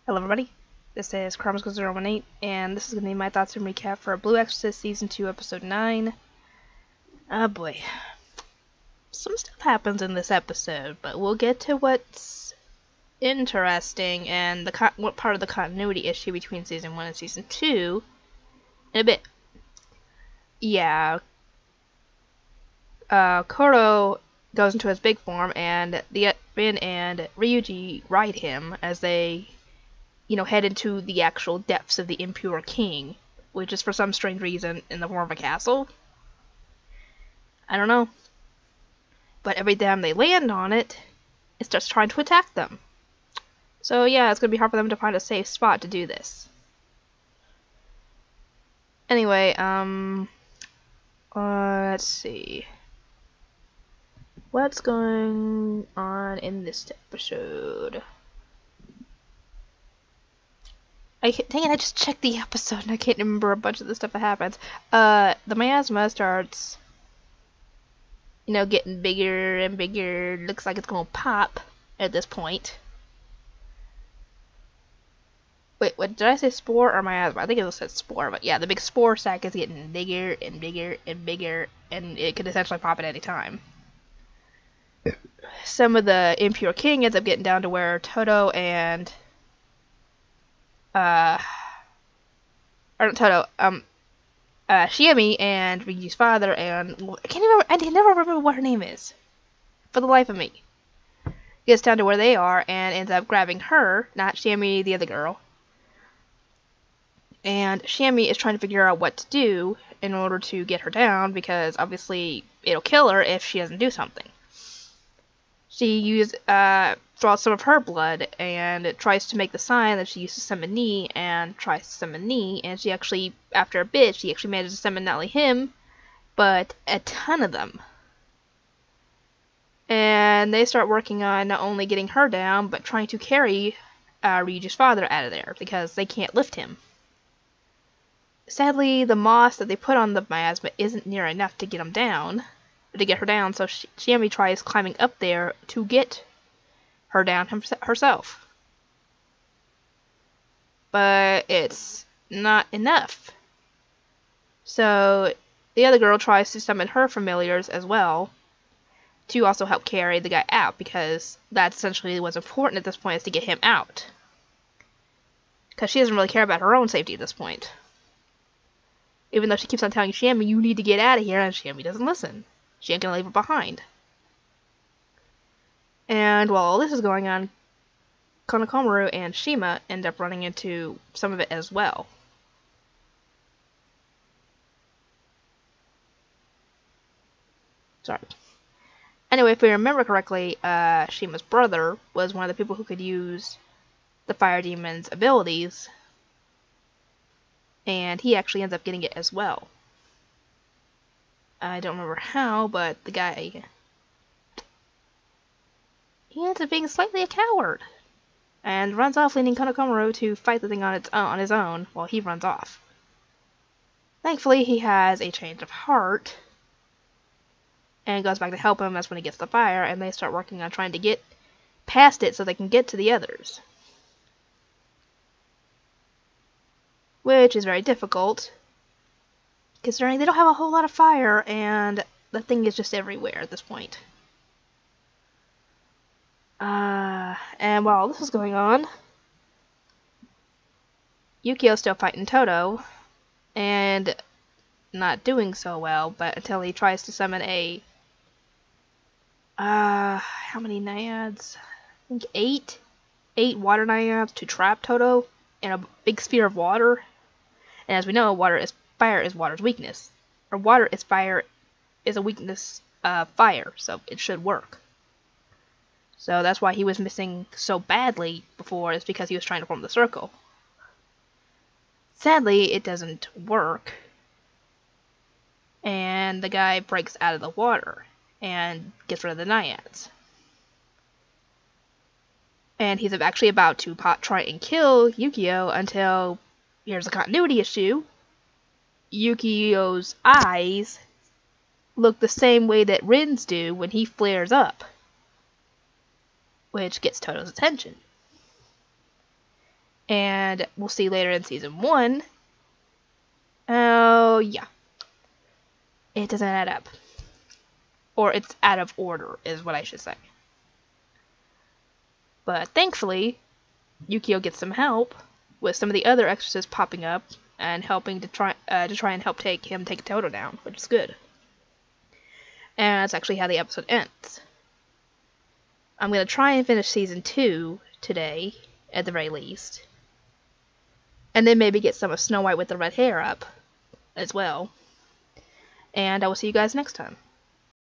Hello everybody, this is Chromical018, and this is going to be my thoughts and recap for Blue Exorcist Season 2, Episode 9. Oh boy. Some stuff happens in this episode, but we'll get to what's interesting and what part of the continuity issue between Season 1 and Season 2 in a bit. Yeah. Koro goes into his big form, and Rin and Ryuji ride him as they head into the actual depths of the Impure King, which is for some strange reason in the form of a castle. I don't know. But every time they land on it, it starts trying to attack them. So yeah, it's going to be hard for them to find a safe spot to do this. Anyway, let's see. What's going on in this episode? Dang it, I just checked the episode and I can't remember a bunch of the stuff that happens. The miasma starts, getting bigger and bigger. Looks like it's gonna pop at this point. Wait, what did I say? Spore or miasma? I think it said spore, but yeah, the big spore sac is getting bigger and bigger and bigger, and it could essentially pop at any time. Some of the Impure King ends up getting down to where Toto and Shiemi and Ryuji's father, and I never remember what her name is, for the life of me. Gets down to where they are and ends up grabbing her, not Shiemi, the other girl. And Shiemi is trying to figure out what to do in order to get her down, because obviously it'll kill her if she doesn't do something. She draws some of her blood and tries to make the sign that she used to summon Ni, and tries to summon Ni, and she actually, after a bit, she actually manages to summon not only him, but a ton of them. And they start working on not only getting her down, but trying to carry Ryuji's father out of there, because they can't lift him. Sadly, the moss that they put on the miasma isn't near enough to get him down. To get her down, so Shiemi tries climbing up there to get her down herself. But it's not enough. So the other girl tries to summon her familiars as well to also help carry the guy out, because that's essentially what's important at this point, is to get him out. Because she doesn't really care about her own safety at this point. Even though she keeps on telling Shiemi, you need to get out of here, and Shiemi doesn't listen. She ain't gonna leave her behind. And while all this is going on, Konokomaru and Shima end up running into some of it as well. Sorry. Anyway, if we remember correctly, Shima's brother was one of the people who could use the fire demon's abilities, and he actually ends up getting it as well. I don't remember how, but the guy, he ends up being slightly a coward and runs off, leaving Konokomaru to fight the thing on his own while he runs off. Thankfully, he has a change of heart and goes back to help him. That's when he gets the fire, and they start working on trying to get past it so they can get to the others, which is very difficult, considering they don't have a whole lot of fire, and the thing is just everywhere at this point. And while this is going on, Yukio's still fighting Toto, and not doing so well, but until he tries to summon how many naiads? I think 8? 8 water naiads to trap Toto in a big sphere of water. And as we know, fire is water's weakness. Or water is fire is a weakness of fire, so it should work. So that's why he was missing so badly before, is because he was trying to form the circle. Sadly, it doesn't work, and the guy breaks out of the water and gets rid of the naiads. And he's actually about to try and kill Yukio until, here's a continuity issue, Yukio's eyes look the same way that Rin's do when he flares up, which gets Toto's attention. And we'll see later in season 1. Oh, yeah. It doesn't add up. Or it's out of order, is what I should say. But thankfully, Yukio gets some help with some of the other exorcists popping up and helping to try and help take Toto down, which is good. And that's actually how the episode ends. I'm going to try and finish season 2 today, at the very least. And then maybe get some of Snow White with the red hair up as well. And I will see you guys next time.